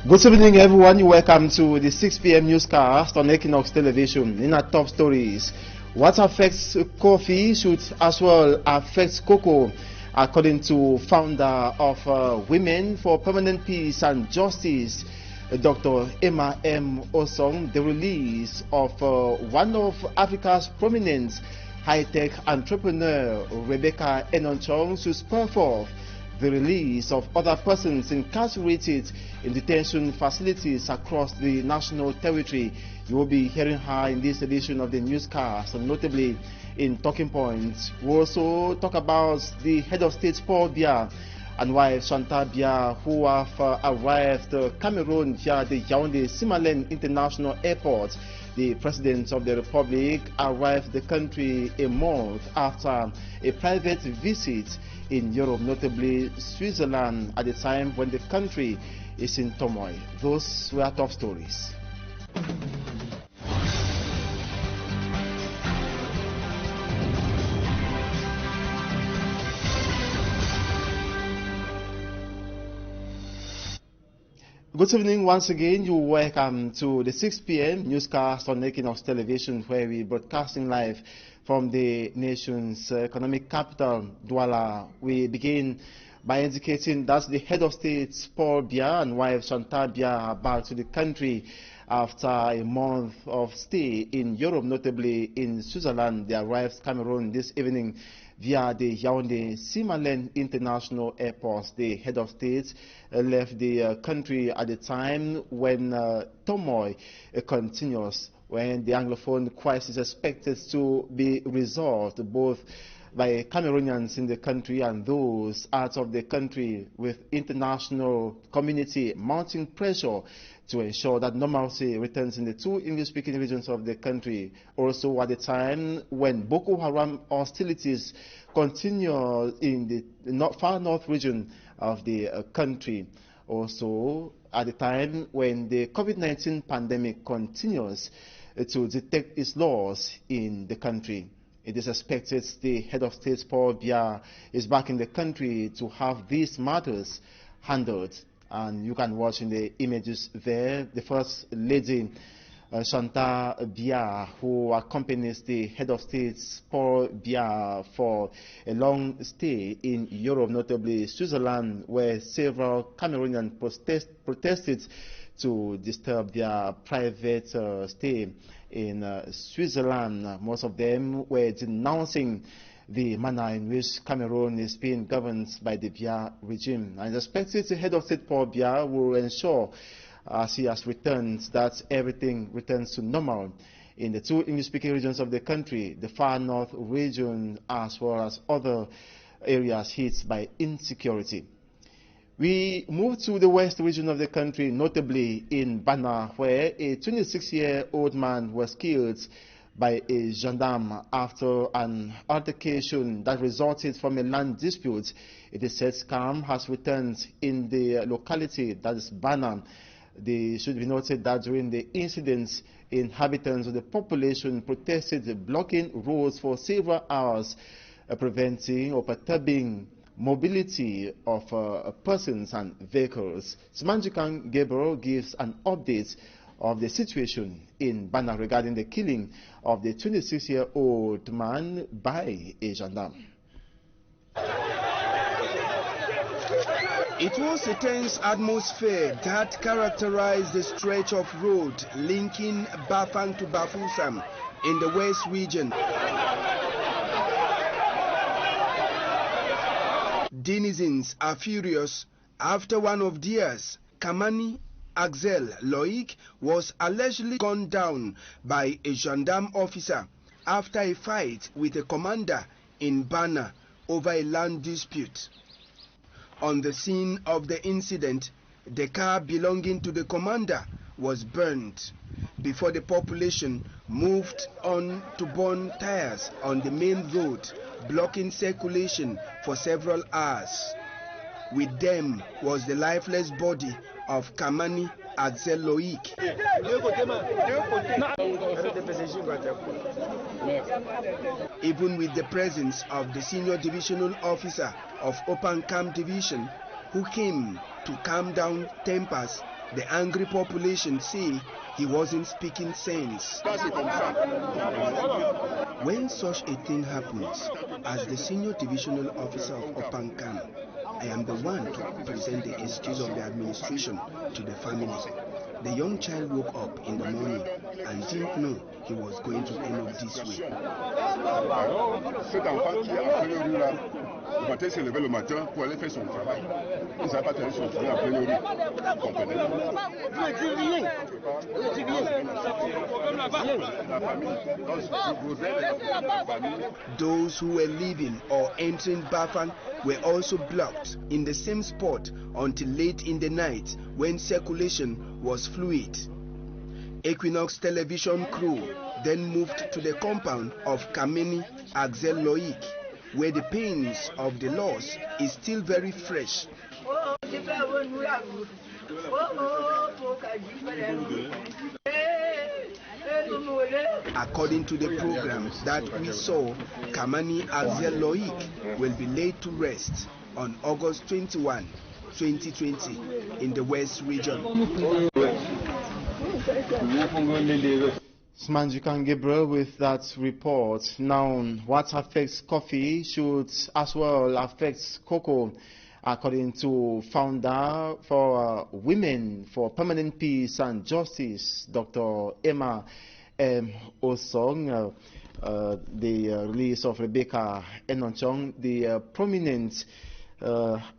Good evening, everyone. You're welcome to the 6 p.m. newscast on Equinoxe television. In our top stories, what affects coffee should as well affect cocoa, according to founder of Women for Permanent Peace and Justice, Dr. Emma M. Osong. The release of one of Africa's prominent high-tech entrepreneur, Rebecca Enonchong, should spur forth the release of other persons incarcerated in detention facilities across the national territory. You will be hearing her in this edition of the newscast, and notably in Talking Points. We'll also talk about the head of state, Paul Biya, and wife Chantal Biya, who have arrived Cameroon via the Yaoundé-Simalène International Airport. The President of the Republic arrived the country a month after a private visit in Europe, notably Switzerland, at the time when the country is in turmoil. Those were top stories. Good evening once again. You're welcome to the 6 p.m. newscast on Equinoxe television, where we're broadcasting live from the nation's economic capital, Douala. We begin by indicating that the head of state, Paul Biya, and wife Chantal Biya are back to the country after a month of stay in Europe, notably in Switzerland. They arrived Cameroon this evening via the Yaoundé-Simalène International Airport. The head of state left the country at the time when turmoil continues, when the Anglophone crisis is expected to be resolved both by Cameroonians in the country and those out of the country, with international community mounting pressure to ensure that normalcy returns in the two English-speaking regions of the country. Also at the time when Boko Haram hostilities continue in the far north region of the country. Also at the time when the COVID-19 pandemic continues to detect its laws in the country. It is expected the head of state, Paul Biya, is back in the country to have these matters handled. And you can watch in the images there the First Lady, Chantal Biya, who accompanies the head of state, Paul Biya, for a long stay in Europe, notably Switzerland, where several Cameroonians protested to disturb their private stay in Switzerland. Most of them were denouncing the manner in which Cameroon is being governed by the Biya regime. And it's expected the head of state, Paul Biya, will ensure, as he has returned, that everything returns to normal in the two English-speaking regions of the country, the far north region, as well as other areas hit by insecurity. We move to the west region of the country, notably in Bana, where a 26-year-old man was killed by a gendarme after an altercation that resulted from a land dispute. It is said calm has returned in the locality, that is Bana. It should be noted that during the incidents, inhabitants of the population protested, blocking roads for several hours, preventing or perturbing mobility of persons and vehicles. Simanjikan Gabriel gives an update of the situation in Bana regarding the killing of the 26-year-old man by a gendarme. It was a tense atmosphere that characterized the stretch of road linking Bafang to Bafoussam in the west region. Denizens are furious after one of theirs, Kamani Axel Loic, was allegedly gunned down by a gendarme officer after a fight with a commander in Bana over a land dispute. On the scene of the incident, the car belonging to the commander was burnt before the population moved on to burn tires on the main road, blocking circulation for several hours. With them was the lifeless body of Kamani Axel Loic. Even with the presence of the senior divisional officer of Opan Camp Division, who came to calm down tempers The angry population say he wasn't speaking sense. When such a thing happens, as the senior divisional officer of Opankan, I am the one to present the excuse of the administration to the family. The young child woke up in the morning and didn't know he was going to end up this way. Those who were leaving or entering Bafan were also blocked in the same spot until late in the night when circulation was fluid. Equinoxe television crew then moved to the compound of Kameni Axel Loic, where the pains of the loss is still very fresh. According to the program that we saw, Kamani Axel Loic will be laid to rest on August 21, 2020 in the West region. Smanjukan Gabriel with that report. Now, what affects coffee should as well affect cocoa, according to founder for Women for Permanent Peace and Justice, Dr. Emma M. Osong. The release of Rebecca Enonchong, the prominent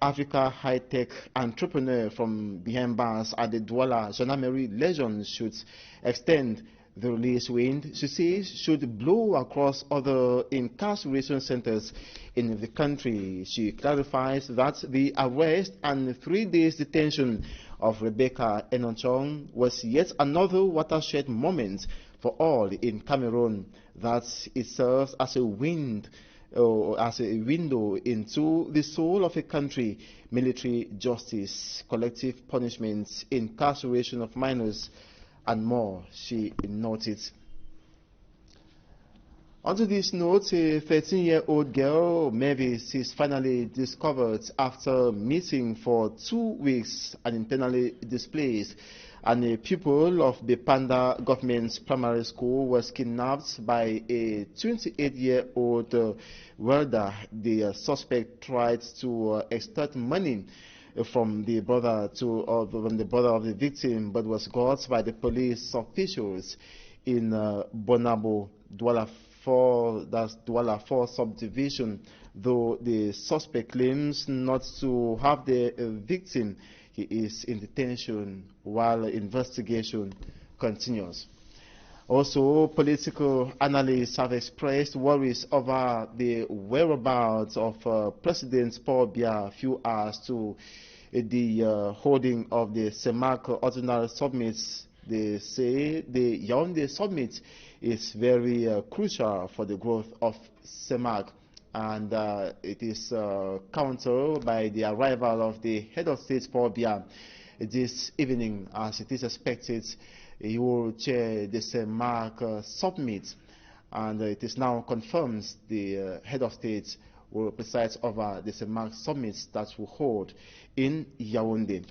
Africa high-tech entrepreneur from behind bars at the Douala Gendarmerie Legion, should extend the release wind, she says, should blow across other incarceration centers in the country. She clarifies that the arrest and 3 days detention of Rebecca Enonchong was yet another watershed moment for all in Cameroon, that it serves as a wind as a window into the soul of a country: military justice, collective punishments, incarceration of minors, and more, she noted. Onto this note, a 13-year-old girl, Mavis, is finally discovered after missing for 2 weeks and internally displaced. And a pupil of the Panda Government Primary School was kidnapped by a 28-year-old welder. The suspect tried to extort money from the brother of the victim, but was caught by the police officials in Bonabo, Douala 4 subdivision. Though the suspect claims not to have the victim, he is in detention while investigation continues. Also, political analysts have expressed worries over the whereabouts of President Paul Biya a few hours to the holding of the CEMAC Ordinary Summits. They say the Yaoundé Summit is very crucial for the growth of CEMAC, and it is countered by the arrival of the head of state Paul Biya this evening, as it is expected he will chair the CEMAC summit, and it is now confirmed the head of state will preside over the CEMAC summit that will hold in Yaoundé.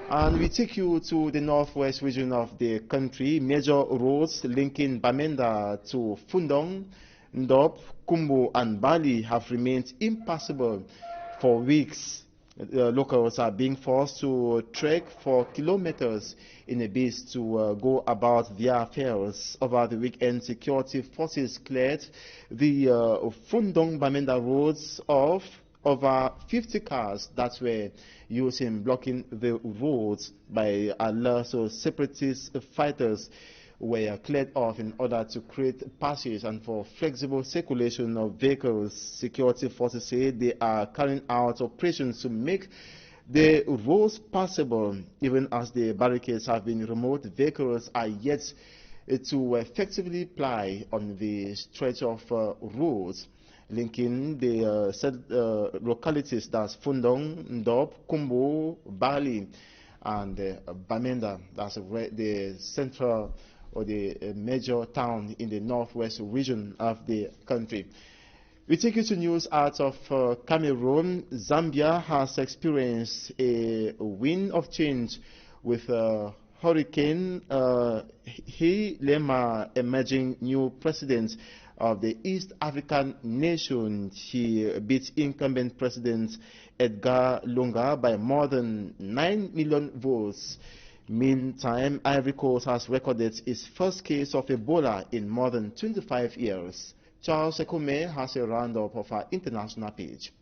And we take you to the northwest region of the country. Major roads linking Bamenda to Fundong, Ndop, Kumbo and Bali have remained impassable for weeks. Locals are being forced to trek for kilometers in a bid to go about their affairs. Over the weekend, security forces cleared the Fundong Bamenda roads of over 50 cars that were used in blocking the roads by alert. So separatist fighters were cleared off in order to create passage and for flexible circulation of vehicles. Security forces say they are carrying out operations to make the roads passable. Even as the barricades have been removed, vehicles are yet to effectively ply on the stretch of roads linking the said localities, that's Fundong, Ndop, Kumbo, Bali, and Bamenda. That's the central or the major town in the northwest region of the country. We take you to news out of Cameroon. Zambia has experienced a wind of change with Hurricane Hichilema emerging new president of the East African nation. He beat incumbent President Edgar Lungu by more than 9 million votes. Meantime, Ivory Coast has recorded its first case of Ebola in more than 25 years. Charles Ekome has a roundup of our international page.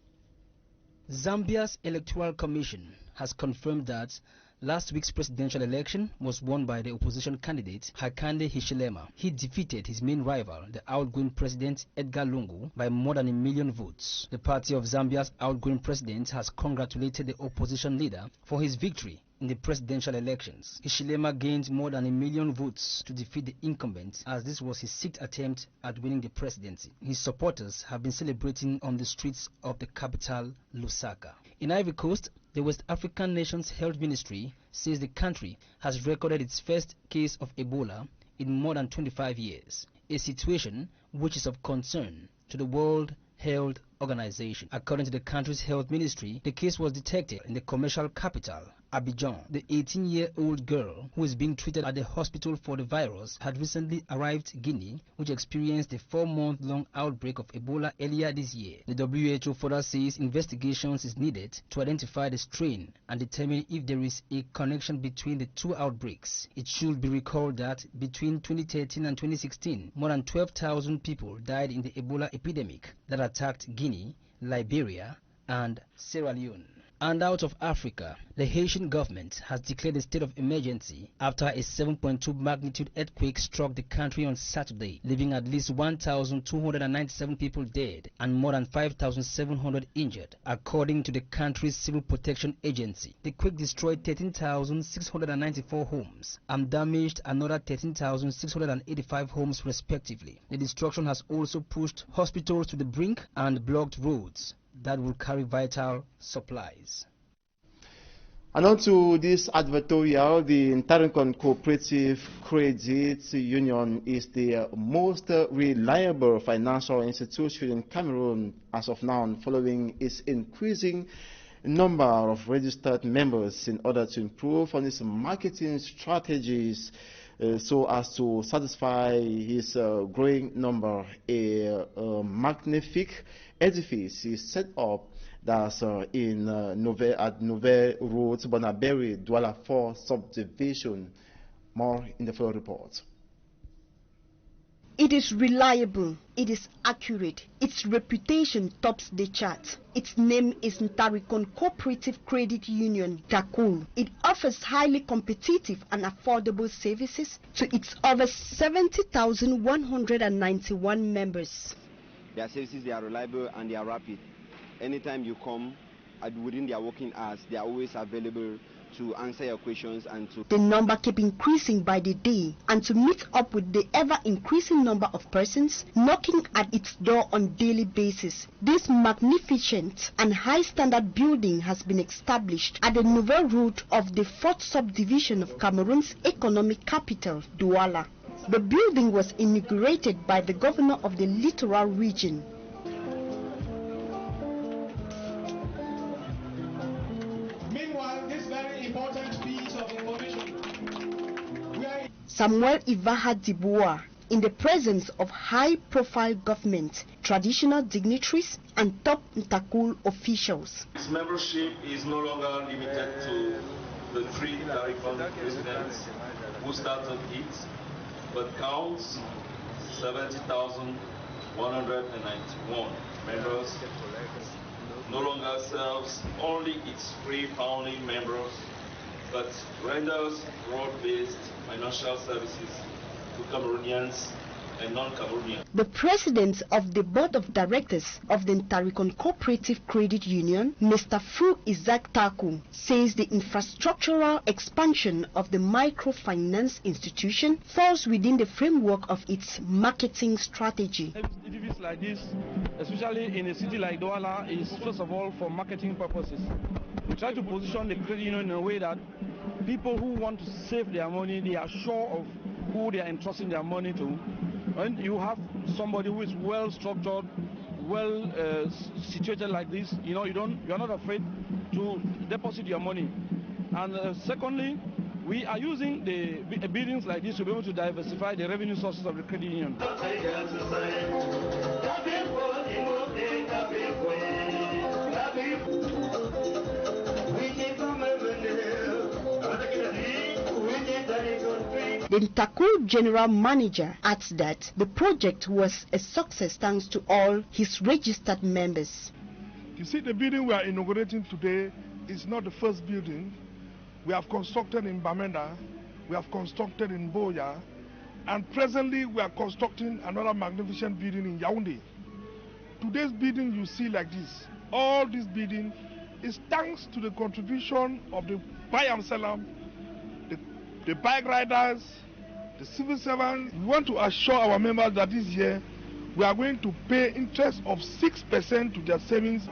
Zambia's Electoral Commission has confirmed that last week's presidential election was won by the opposition candidate Hakainde Hichilema. He defeated his main rival, the outgoing president Edgar Lungu, by more than 1 million votes. The party of Zambia's outgoing president has congratulated the opposition leader for his victory in the presidential elections. Hichilema gained more than 1 million votes to defeat the incumbent, as this was his 6th attempt at winning the presidency. His supporters have been celebrating on the streets of the capital, Lusaka. In Ivory Coast, the West African nation's health ministry says the country has recorded its first case of Ebola in more than 25 years, a situation which is of concern to the World Health Organization. According to the country's health ministry, the case was detected in the commercial capital, Abidjan. The 18-year-old girl who is being treated at the hospital for the virus had recently arrived in Guinea, which experienced a 4-month-long outbreak of Ebola earlier this year. The WHO further says investigations is needed to identify the strain and determine if there is a connection between the two outbreaks. It should be recalled that between 2013 and 2016, more than 12,000 people died in the Ebola epidemic that attacked Guinea, Liberia, and Sierra Leone. And out of Africa, the Haitian government has declared a state of emergency after a 7.2 magnitude earthquake struck the country on Saturday, leaving at least 1,297 people dead and more than 5,700 injured, according to the country's civil protection agency. The quake destroyed 13,694 homes and damaged another 13,685 homes respectively. The destruction has also pushed hospitals to the brink and blocked roads that will carry vital supplies. And on to this advertorial, the Ntarikon Cooperative Credit Union is the most reliable financial institution in Cameroon as of now, following its increasing number of registered members in order to improve on its marketing strategies so as to satisfy his growing number. A magnific edifice is set up that's in at Nouvelle Road, Bonaberi, Douala 4 subdivision. More in the full report. It is reliable, it is accurate, its reputation tops the chart. Its name is Ntarikon Cooperative Credit Union, Takul. It offers highly competitive and affordable services to its over 70,191 members. Their services, they are reliable and they are rapid. Anytime you come, within their working hours, they are always available to answer your questions and to... The number keep increasing by the day, and to meet up with the ever-increasing number of persons knocking at its door on daily basis, this magnificent and high-standard building has been established at the Nouvelle Route of the 4th subdivision of Cameroon's economic capital, Douala. The building was inaugurated by the governor of the littoral region. Samuel Ivaha Diboua, in the presence of high-profile government, traditional dignitaries, and top Ntakul officials. Its membership is no longer limited to the 3 Ntarikon residents who started it, but counts 70,191 members. No longer serves only its 3 founding members, but renders broad-based financial services to Cameroonians and non-Cameroonians. The president of the board of directors of the Ntarikon Cooperative Credit Union, Mr. Fu Isaac Taku, says the infrastructural expansion of the microfinance institution falls within the framework of its marketing strategy. Edifices like this, especially in a city like Douala, is first of all for marketing purposes. We try to position the credit union in a way that people who want to save their money, they are sure of who they are entrusting their money to. When you have somebody who is well structured, well situated like this, you're not afraid to deposit your money. And secondly, We are using the buildings like this to be able to diversify the revenue sources of the credit union. The Ntakul General Manager adds that the project was a success thanks to all his registered members. You see, the building we are inaugurating today is not the first building. We have constructed in Bamenda, we have constructed in Boya, and presently we are constructing another magnificent building in Yaoundé. Today's building you see like this, all this building is thanks to the contribution of the Bayam Salam, the bike riders, the civil servants. We want to assure our members that this year we are going to pay interest of 6% to their savings.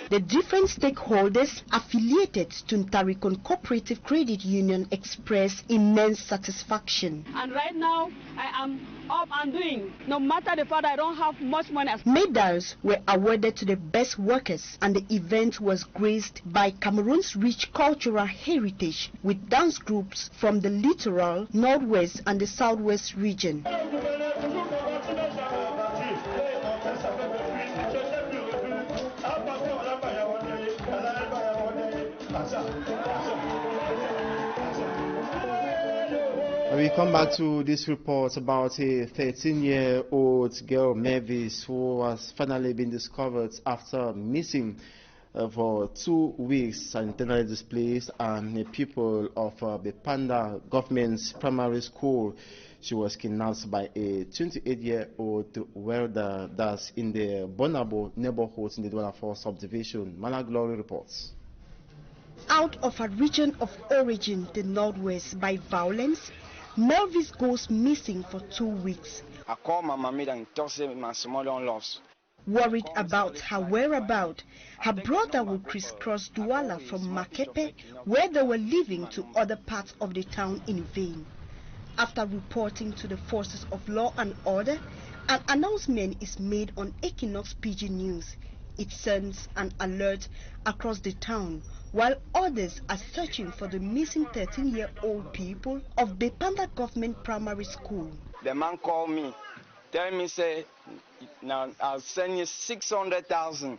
The different stakeholders affiliated to Ntarikon Cooperative Credit Union expressed immense satisfaction. And right now, I am up and doing. No matter the fact I don't have much money. Medals were awarded to the best workers, and the event was graced by Cameroon's rich cultural heritage with dance groups from the littoral, northwest and the southwest region. We come back to this report about a 13-year-old girl, Mavis, who has finally been discovered after missing for 2 weeks and internally displaced, and the pupil of the Panda Government's primary school. She was kidnapped by a 28-year-old welder that's in the Bonabo neighborhood in the Douala 4 subdivision. Mana Glory reports. Out of a region of origin, the northwest, by violence, Melvis goes missing for 2 weeks. Worried about her whereabouts, her brother will crisscross Douala from Makepe, where they were living, to other parts of the town in vain. After reporting to the forces of law and order, an announcement is made on Equinoxe PG News. It sends an alert across the town, while others are searching for the missing 13-year-old pupil of Bepanda Government Primary School. The man called me, tell me, say, now I'll send you 600,000.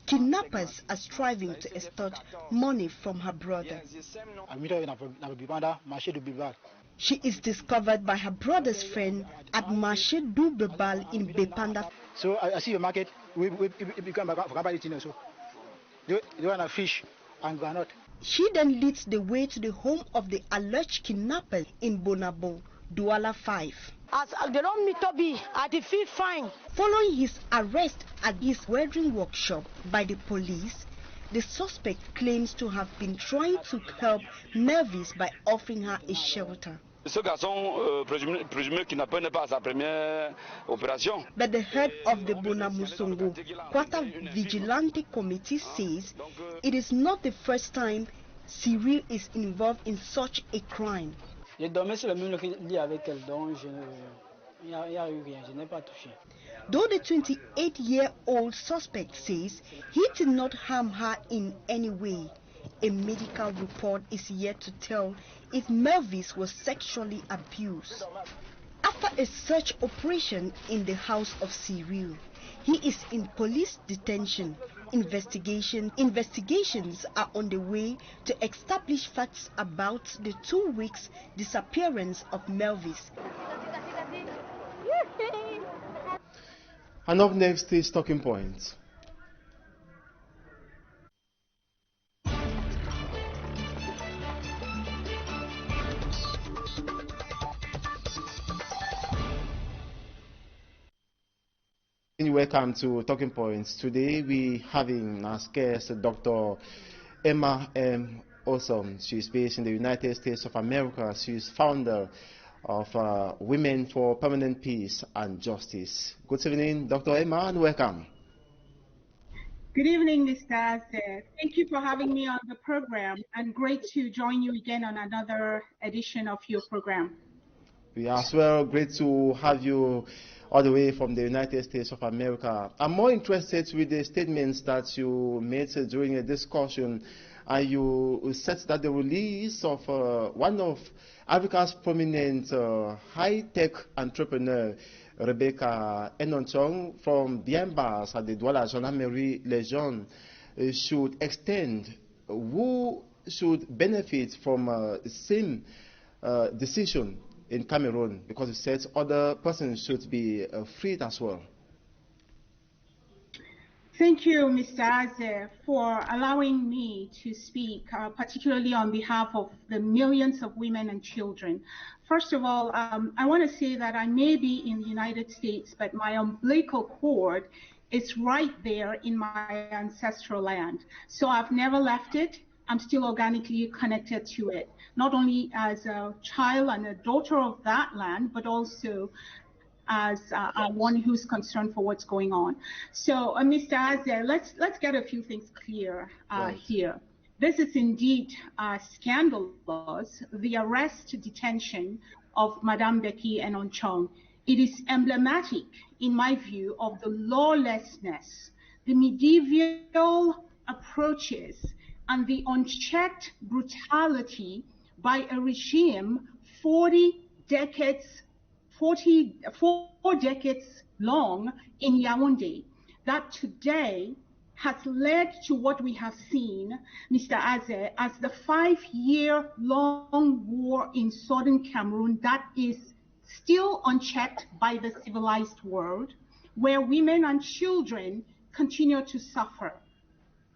Kidnappers are striving to extort money from her brother. She is discovered by her brother's friend at Marché du Bebal in Bepanda. So I see your market, we become so they want to fish and granite. She then leads the way to the home of the alleged kidnappers in Bonabo, Douala 5. As they don't meet up, I feel fine. Following his arrest at his welding workshop by the police, the suspect claims to have been trying to help Melvis by offering her a shelter. Ce garçon présumé kidnappé n'est pas sa première opération. But the head of the Bonamusongo Quarter Vigilante Committee says it is not the first time Cyril is involved in such a crime. Je dormais sur le même lit avec elle, donc il n'y a eu rien, je n'ai pas touché. Though the 28-year-old suspect says he did not harm her in any way, a medical report is yet to tell if Melvis was sexually abused. After a search operation in the house of Cyril, he is in police detention. Investigations are on the way to establish facts about the 2 weeks disappearance of Melvis. And up next is Talking Points. Welcome to Talking Points. Today we having as guest Dr. Emma M. Awesome. She is based in the United States of America. She is founder of Women for Permanent Peace and Justice. Good evening, Dr. Emma, and welcome. Good evening, Newscast. Thank you for having me on the program, and great to join you again on another edition of your program. We are as well great to have you all the way from the United States of America. I'm more interested with the statements that you made during a discussion. You said that the release of one of Africa's prominent high-tech entrepreneur, Rebecca Enonchong, from bien bars at the Douala Gendarmerie Legion, should extend. Who should benefit from the same decision in Cameroon? Because it says other persons should be freed as well. Thank you, Mr. Aze, for allowing me to speak, particularly on behalf of the millions of women and children. First of all, I want to say that I may be in the United States, but my umbilical cord is right there in my ancestral land. So I've never left it. I'm still organically connected to it, not only as a child and a daughter of that land, but also as one who's concerned for what's going on. So, Mr. Aze, let's get a few things clear here. This is indeed scandalous, the arrest, detention of Madame Becky Enonchong. It is emblematic, in my view, of the lawlessness, the medieval approaches, and the unchecked brutality by a regime 4 decades long in Yaoundé, that today has led to what we have seen, Mr. Aze, as the 5-year-long war in southern Cameroon that is still unchecked by the civilized world, where women and children continue to suffer.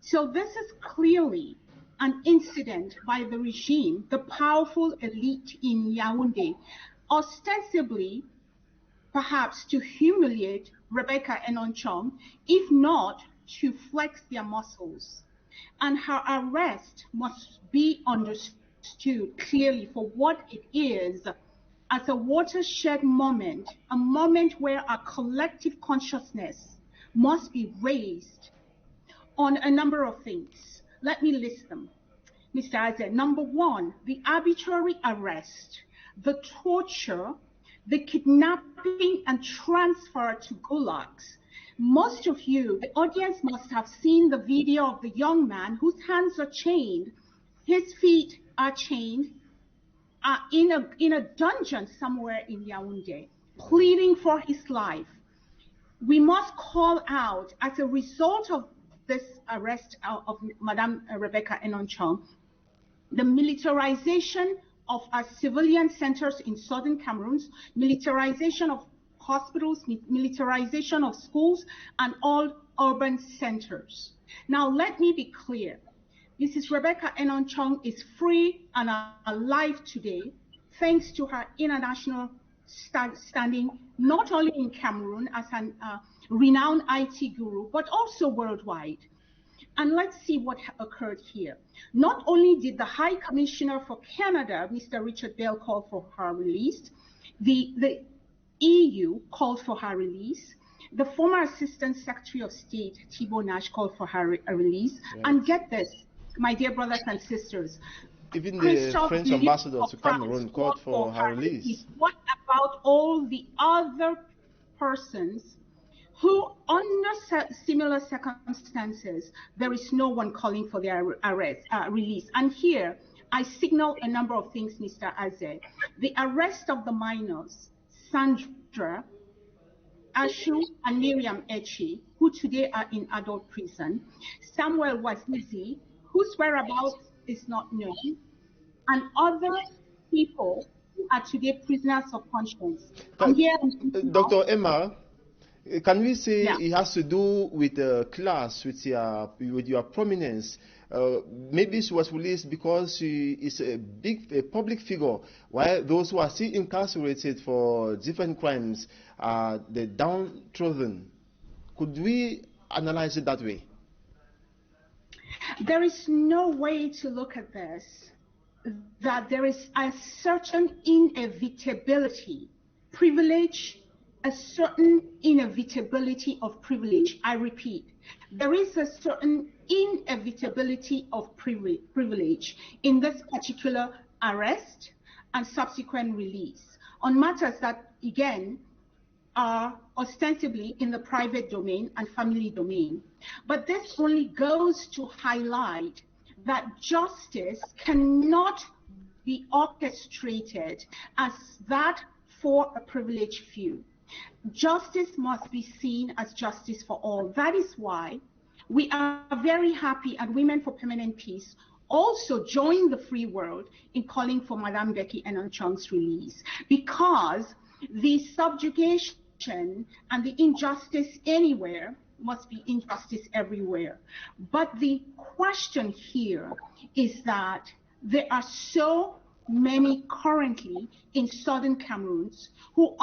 So this is clearly an incident by the regime, the powerful elite in Yaoundé, ostensibly perhaps to humiliate Rebecca Enonchong, if not to flex their muscles. And her arrest must be understood clearly for what it is, as a watershed moment, a moment where our collective consciousness must be raised on a number of things. Let me list them, Mr. Aze. Number one, the arbitrary arrest, the torture, the kidnapping and transfer to gulags. Most of you, the audience, must have seen the video of the young man whose hands are chained, his feet are chained, in a dungeon somewhere in Yaoundé, pleading for his life. We must call out, as a result of this arrest of Madame Rebecca Enonchong, the militarization of our civilian centers in southern Cameroon, militarization of hospitals, militarization of schools, and all urban centers. Now, let me be clear. Mrs. Rebecca Enonchong is free and alive today, thanks to her international standing, not only in Cameroon as a renowned IT guru, but also worldwide. And let's see what occurred here. Not only did the High Commissioner for Canada, Mr. Richard Bell, call for her release, the EU called for her release, the former Assistant Secretary of State, Thibault Nash, called for her release. Yes. And get this, my dear brothers and sisters, even the French ambassador to Cameroon called for her release. What about all the other persons who, under similar circumstances, there is no one calling for their release? And here, I signal a number of things, Mr. Aze. The arrest of the minors, Sandra, Ashu, and Miriam Echi, who today are in adult prison, Samuel Wazizi, whose whereabouts is not known, and other people who are today prisoners of conscience. Dr. Emma, can we say it has to do with class, with your prominence? Maybe she was released because she is a public figure, while those who are still incarcerated for different crimes are the downtrodden. Could we analyze it that way? There is no way to look at this that there is a certain inevitability, privilege, a certain inevitability of privilege. I repeat, there is a certain inevitability of privilege in this particular arrest and subsequent release on matters that, again, are ostensibly in the private domain and family domain. But this only goes to highlight that justice cannot be orchestrated as that for a privileged few. Justice must be seen as justice for all. That is why we are very happy at Women for Permanent Peace also join the free world in calling for Madame Becky Enonchong's release, because the subjugation and the injustice anywhere must be injustice everywhere. But the question here is that there are so many currently in southern Cameroon who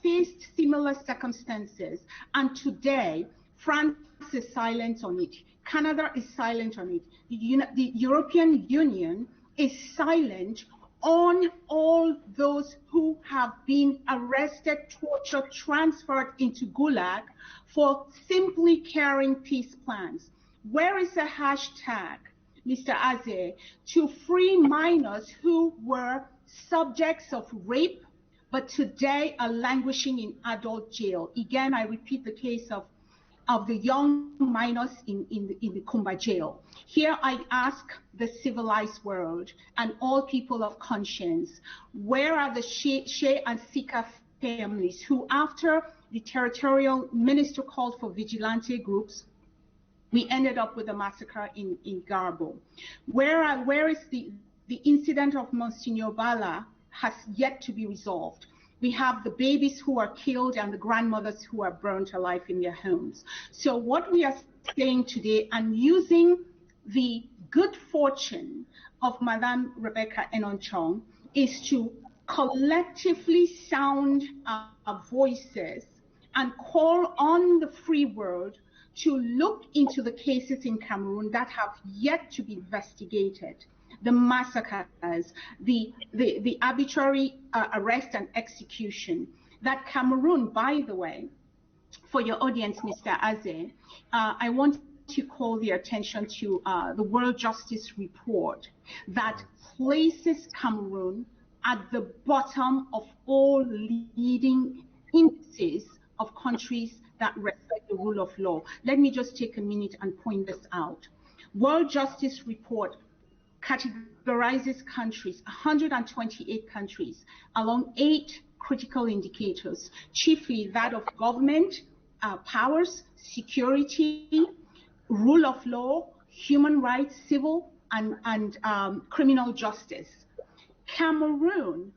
faced similar circumstances, and today France is silent on it, Canada is silent on it, the European Union is silent on all those who have been arrested, tortured, transferred into Gulag for simply carrying peace plans. Where is the hashtag, Mr. Aze, to free minors who were subjects of rape, but today are languishing in adult jail? Again, I repeat the case of the young minors in the Kumba jail. Here I ask the civilized world and all people of conscience, where are the Shea and Sika families who, after the territorial minister called for vigilante groups, we ended up with a massacre in Garbo? Where is the incident of Monsignor Bala has yet to be resolved? We have the babies who are killed and the grandmothers who are burnt alive in their homes. So what we are saying today, and using the good fortune of Madame Rebecca Enonchong, is to collectively sound our voices and call on the free world to look into the cases in Cameroon that have yet to be investigated. The massacres, the arbitrary arrest and execution. That Cameroon, by the way, for your audience, Mr. Aze, I want to call the attention to the World Justice Report that places Cameroon at the bottom of all leading indices of countries that respect the rule of law. Let me just take a minute and point this out. World Justice Report categorizes countries, 128 countries, along 8 critical indicators, chiefly that of government, powers, security, rule of law, human rights, civil, and criminal justice. Cameroon,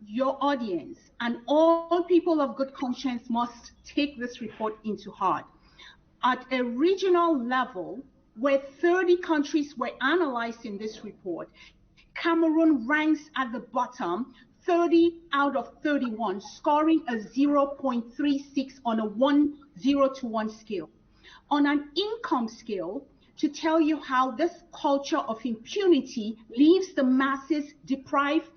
your audience, and all people of good conscience must take this report into heart. At a regional level, where 30 countries were analyzed in this report, Cameroon ranks at the bottom, 30 out of 31, scoring a 0.36 on a 0 to 1 scale. On an income scale, to tell you how this culture of impunity leaves the masses deprived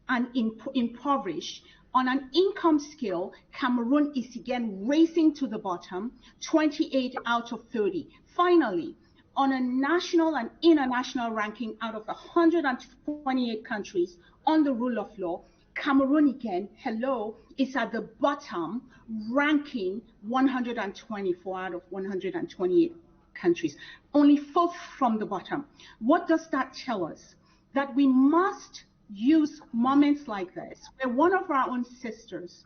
and impoverished, on an income scale, Cameroon is again racing to the bottom, 28 out of 30. Finally, on a national and international ranking out of 128 countries on the rule of law, Cameroon again, is at the bottom, ranking 124 out of 128 countries, only 4th from the bottom. What does that tell us? That we must use moments like this, where one of our own sisters,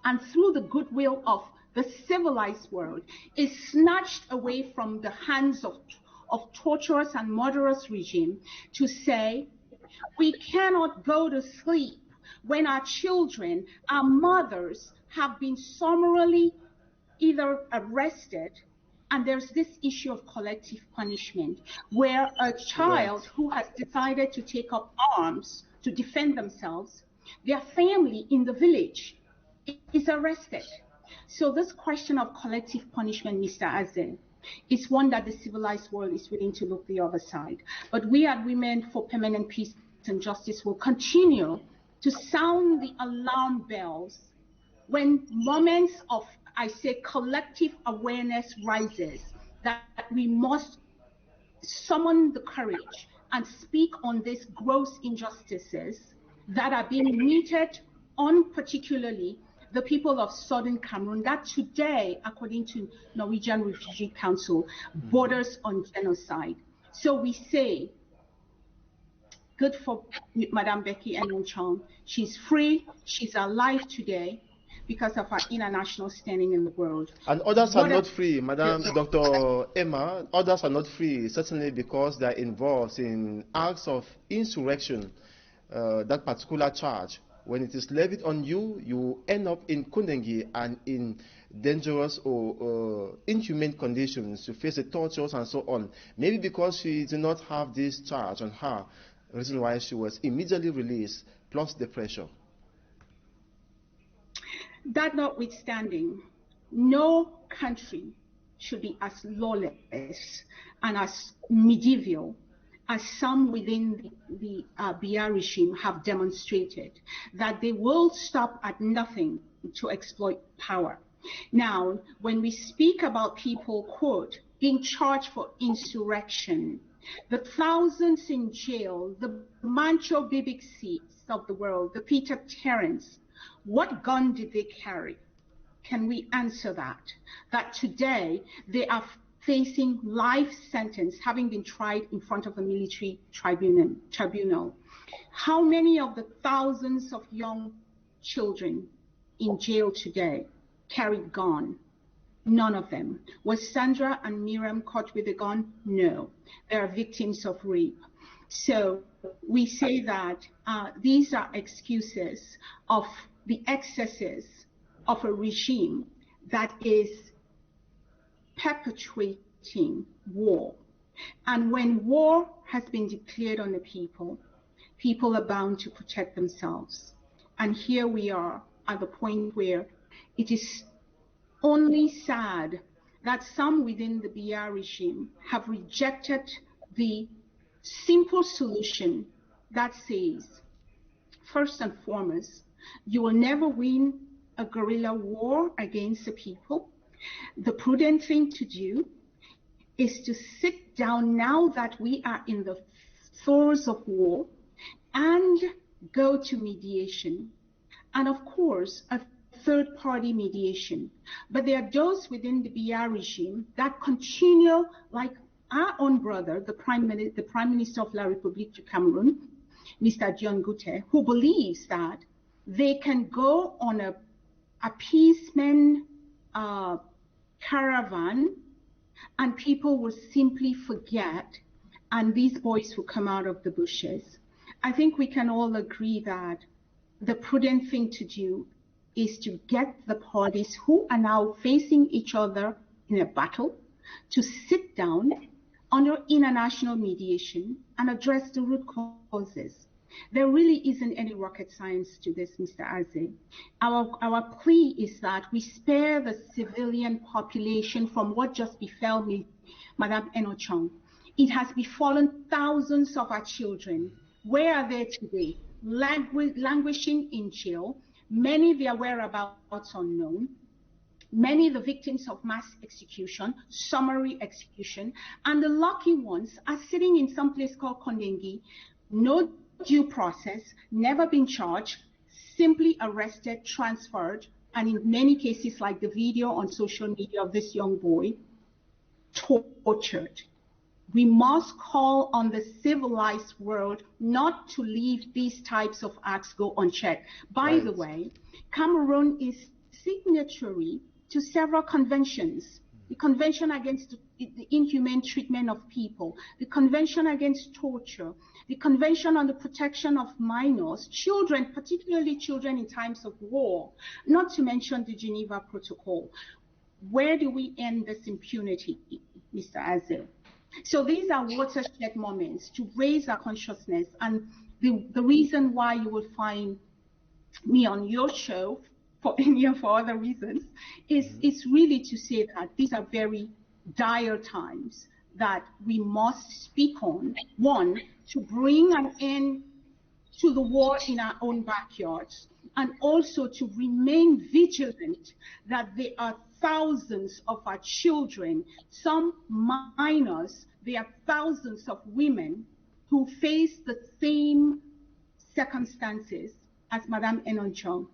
and through the goodwill of the civilized world, is snatched away from the hands of torturous and murderous regime, to say, we cannot go to sleep when our children, our mothers, have been summarily either arrested, and there's this issue of collective punishment, where a child who has decided to take up arms to defend themselves, their family in the village is arrested. So this question of collective punishment, Mr. Azen, is one that the civilized world is willing to look the other side. But we at Women for Permanent Peace and Justice will continue to sound the alarm bells when moments of, I say, collective awareness rises, that we must summon the courage and speak on these gross injustices that are being meted on, particularly the people of southern Cameroon that today, according to Norwegian Refugee Council, borders on genocide. So we say, good for Madame Becky Enonchong. She's free, she's alive today because of her international standing in the world. And others are not free, Madam Dr. Emma. Others are not free, certainly because they are involved in acts of insurrection. That particular charge, when it is levied on you, you end up in Kundengi and in dangerous or inhumane conditions. You face the tortures and so on. Maybe because she did not have this charge on her, reason why she was immediately released, plus the pressure. That notwithstanding, no country should be as lawless and as medieval as some within the Biya regime have demonstrated, that they will stop at nothing to exploit power. Now, when we speak about people, quote, being charged for insurrection, the thousands in jail, the Mancho Bibixis of the world, the Peter Terrence, what gun did they carry? Can we answer that? That today they are facing life sentence, having been tried in front of a military tribunal. How many of the thousands of young children in jail today carried gun? None of them. Was Sandra and Miriam caught with a gun? No. They are victims of rape. So we say that these are excuses of the excesses of a regime that is perpetuating war. And when war has been declared on the people, people are bound to protect themselves. And here we are at the point where it is only sad that some within the Biya regime have rejected the simple solution that says, first and foremost, you will never win a guerrilla war against the people. The prudent thing to do is to sit down now that we are in the throes of war and go to mediation. And of course, a third-party mediation. But there are those within the Biya regime that continue, like our own brother, the Prime Minister of La République du Cameroun, Mr. John Gute, who believes that they can go on a appeasement caravan and people will simply forget and these boys will come out of the bushes. I think we can all agree that the prudent thing to do is to get the parties who are now facing each other in a battle to sit down under international mediation and address the root causes. There really isn't any rocket science to this, Mr. Aze. Our plea is that we spare the civilian population from what just befell me, Madame Enonchong. It has befallen thousands of our children. Where are they today? Languishing in jail, many their whereabouts unknown, many the victims of mass execution, summary execution, and the lucky ones are sitting in some place called Kondengi, no due process, never been charged, simply arrested, transferred, and in many cases, like the video on social media of this young boy, tortured. We must call on the civilized world not to leave these types of acts go unchecked. By the way, Cameroon is signatory to several conventions. The Convention Against the Inhumane Treatment of People, the Convention Against Torture, the Convention on the Protection of Minors, children, particularly children in times of war, not to mention the Geneva Protocol. Where do we end this impunity, Mr. Aze? So these are watershed moments to raise our consciousness, and the reason why you will find me on your show for any or for other reasons is it's really to say that these are very dire times that we must speak on. One, to bring an end to the war in our own backyards, and also to remain vigilant that there are thousands of our children, some minors, there are thousands of women who face the same circumstances as Madame Enonchong,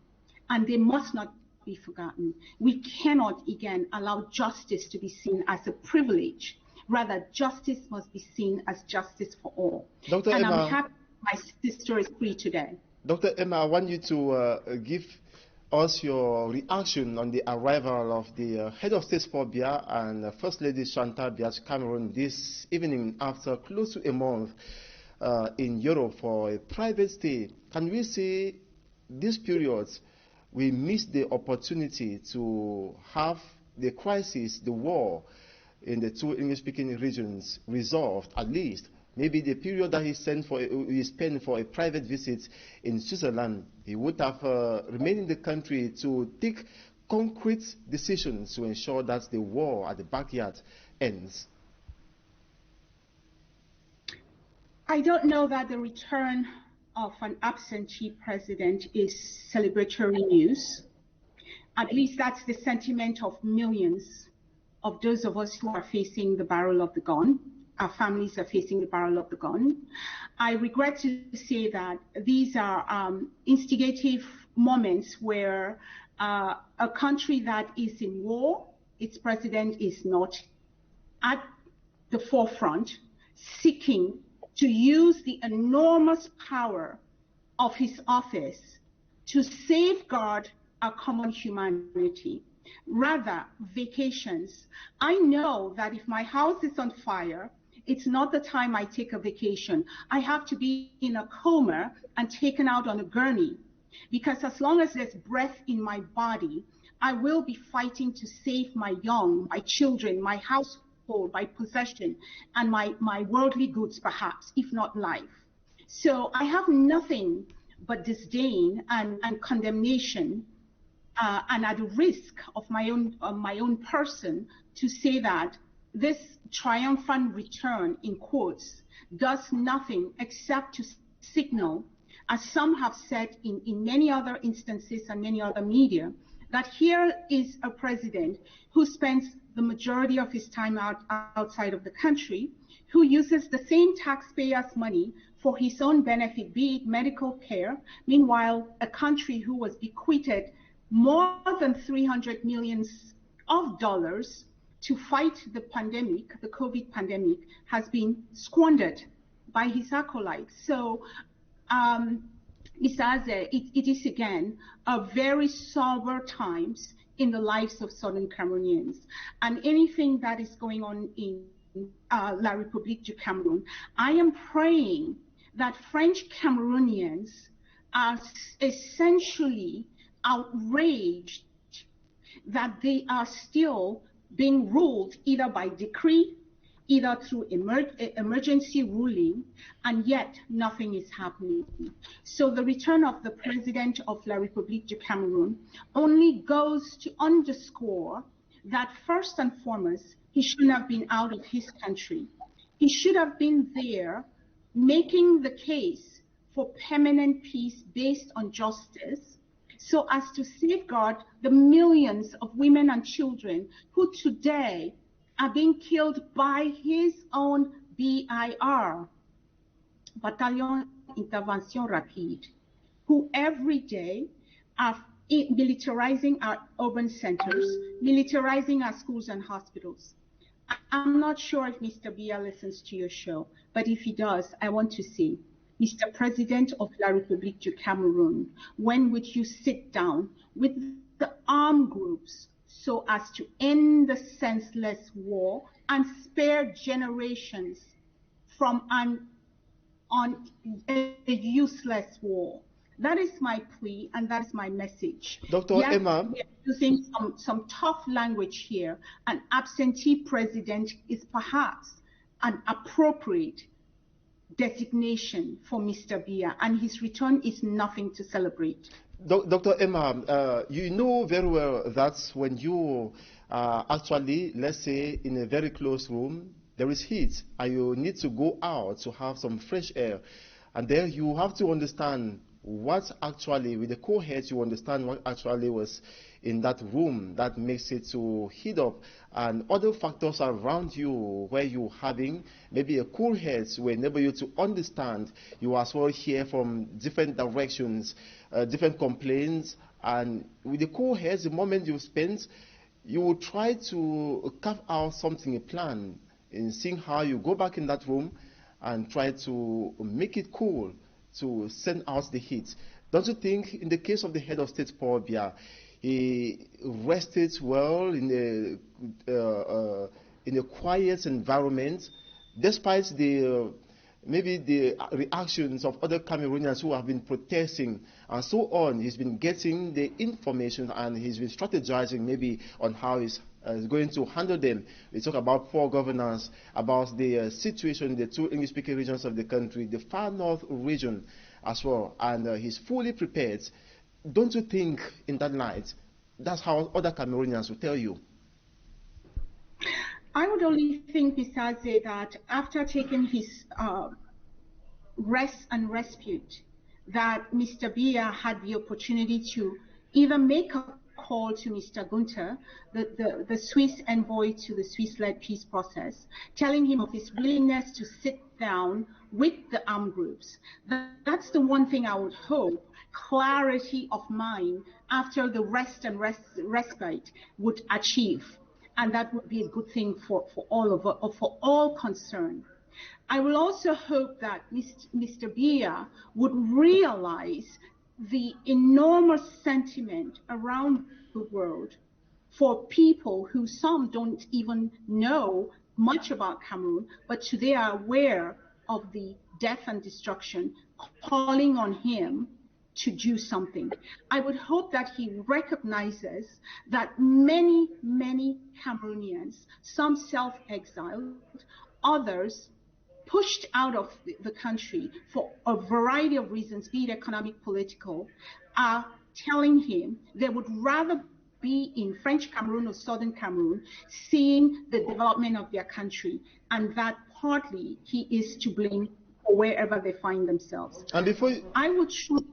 and they must not be forgotten. We cannot, again, allow justice to be seen as a privilege. Rather, justice must be seen as justice for all. Dr. And Emma, I'm happy my sister is free today. Dr. Emma, I want you to give us your reaction on the arrival of the head of state for Biya and First Lady Chantal Biya to Cameroon this evening after close to a month in Europe for a private stay. Can we say this period we missed the opportunity to have the crisis, the war in the two English-speaking regions resolved, at least? Maybe the period that he spent for a private visit in Switzerland, he would have remained in the country to take concrete decisions to ensure that the war at the backyard ends. I don't know that the return of an absentee president is celebratory news. At least that's the sentiment of millions of those of us who are facing the barrel of the gun. Our families are facing the barrel of the gun. I regret to say that these are instigative moments where a country that is in war, its president is not at the forefront, seeking to use the enormous power of his office to safeguard our common humanity. Rather, vacations. I know that if my house is on fire, it's not the time I take a vacation. I have to be in a coma and taken out on a gurney, because as long as there's breath in my body, I will be fighting to save my young, my children, my household, my possession, and my worldly goods, perhaps, if not life. So I have nothing but disdain and condemnation, and at the risk of my own person, to say that this triumphant return, in quotes, does nothing except to signal, as some have said in many other instances and many other media, that here is a president who spends the majority of his time outside of the country, who uses the same taxpayers' money for his own benefit, be it medical care. Meanwhile, a country who was bequeathed more than $300 million to fight the pandemic, the COVID pandemic, has been squandered by his acolytes. So, Isaze, it is again a very sober times in the lives of Southern Cameroonians. And anything that is going on in La République du Cameroun, I am praying that French Cameroonians are essentially outraged that they are still being ruled either by decree, either through emergency ruling, and yet nothing is happening. So the return of the president of La République du Cameroun only goes to underscore that first and foremost, he shouldn't have been out of his country. He should have been there making the case for permanent peace based on justice, so as to safeguard the millions of women and children who today are being killed by his own BIR, Bataillon Intervention Rapide, who every day are militarizing our urban centers, militarizing our schools and hospitals. I'm not sure if Mr. Biya listens to your show, but if he does, I want to say, Mr. President of La République du Cameroun, when would you sit down with the armed groups so as to end the senseless war and spare generations from a useless war? That is my plea and that is my message. Dr. Yes, Emma, we are using some tough language here. An absentee president is perhaps an appropriate designation for Mr. Biya, and his return is nothing to celebrate. Dr. Emma, you know very well that when you are actually, let's say, in a very close room, there is heat, and you need to go out to have some fresh air. And then you have to understand what actually, with the cool heads, you understand what actually was in that room that makes it to heat up, and other factors around you where you having maybe a cool head will enable you to understand. You as well hear from different directions, different complaints And with the co-heads, the moment you spend, you will try to carve out something, a plan, in seeing how you go back in that room and try to make it cool, to send out the heat. Don't you think, in the case of the head of state, Paul Biya, he rested well in a quiet environment, despite the maybe the reactions of other Cameroonians who have been protesting and so on. He's been getting the information and he's been strategizing maybe on how he's going to handle them. We talk about poor governance, about the situation in the two English-speaking regions of the country, the far north region as well, and he's fully prepared. Don't you think, in that light, that's how other Cameroonians will tell you? I would only think, Mr. Aze, that after taking his rest and respite, that Mr. Biya had the opportunity to either make a call to Mr. Gunther, the Swiss envoy to the Swiss-led peace process, telling him of his willingness to sit down with the armed groups. That's the one thing I would hope clarity of mind after the rest and respite would achieve. And that would be a good thing for all concerned. I will also hope that Mr. Biya would realize the enormous sentiment around the world for people who some don't even know much about Cameroon, but today are aware of the death and destruction, calling on him to do something. I would hope that he recognizes that many, many Cameroonians, some self-exiled, others pushed out of the country for a variety of reasons, be it economic, political, are telling him they would rather be in French Cameroon or Southern Cameroon, seeing the development of their country, and that partly he is to blame for wherever they find themselves. And before you, I would shoot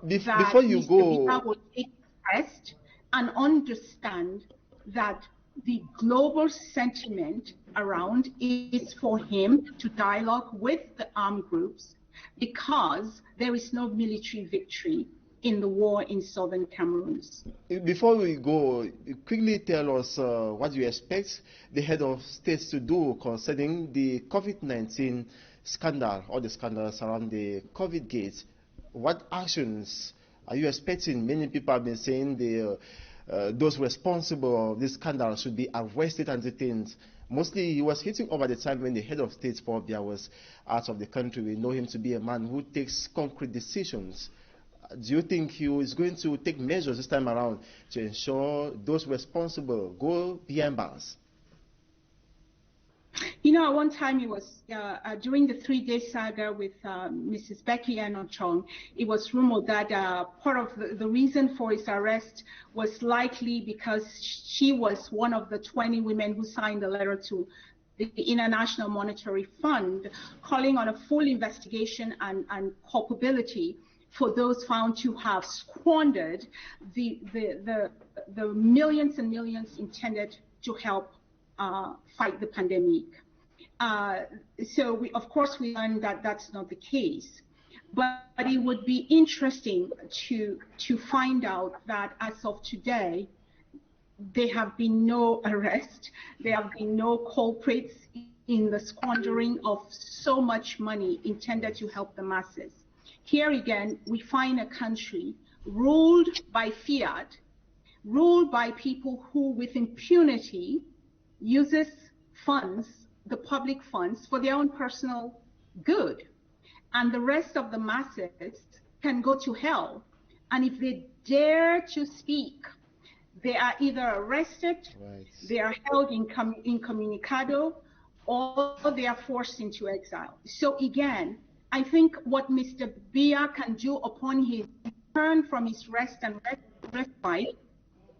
that before you Mr. go, Biya will take rest and understand that the global sentiment around is for him to dialogue with the armed groups, because there is no military victory in the war in southern Cameroon. Before we go, quickly tell us what you expect the head of states to do concerning the COVID-19 scandal, or the scandals around the COVID gate. What actions are you expecting? Many people have been saying those responsible of this scandal should be arrested and detained. Mostly he was hitting over the time when the head of state, Paul Biya, was out of the country. We know him to be a man who takes concrete decisions. Do you think he is going to take measures this time around to ensure those responsible go behind bars? You know, at one time it was during the 3-day saga with Mrs. Becky Enochong, it was rumored that part of the reason for his arrest was likely because she was one of the 20 women who signed the letter to the International Monetary Fund calling on a full investigation and culpability for those found to have squandered the millions and millions intended to help fight the pandemic. So of course we learned that that's not the case, but it would be interesting to find out that as of today, there have been no arrests, there have been no culprits in the squandering of so much money intended to help the masses. Here again, we find a country ruled by fiat, ruled by people who with impunity uses funds, the public funds, for their own personal good. And the rest of the masses can go to hell. And if they dare to speak, they are either arrested, they are held incommunicado, or they are forced into exile. So again, I think what Mr. Biya can do upon his return from his rest and respite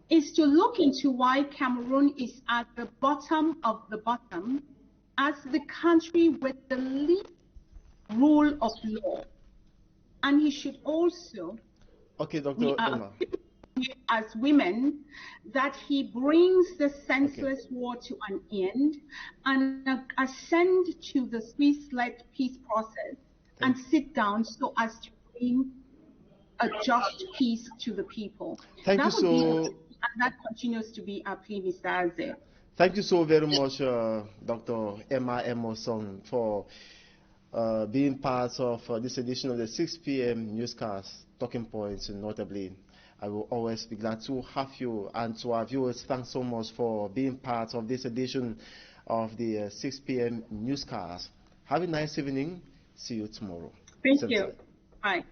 is to look into why Cameroon is at the bottom of the bottom as the country with the least rule of law. And he should also, Dr. Emma, as women, that he brings the senseless war to an end and ascend to the Swiss-led peace process and sit down so as to bring a just peace to the people. Thank you so. And that continues to be our plea, Mr. Azir. Thank you so very much, Dr. Emma Emerson, for being part of this edition of the 6 p.m. newscast, Talking Points, notably. I will always be glad to have you, and to our viewers, thanks so much for being part of this edition of the 6 p.m. newscast. Have a nice evening. See you tomorrow. Thank you. Bye.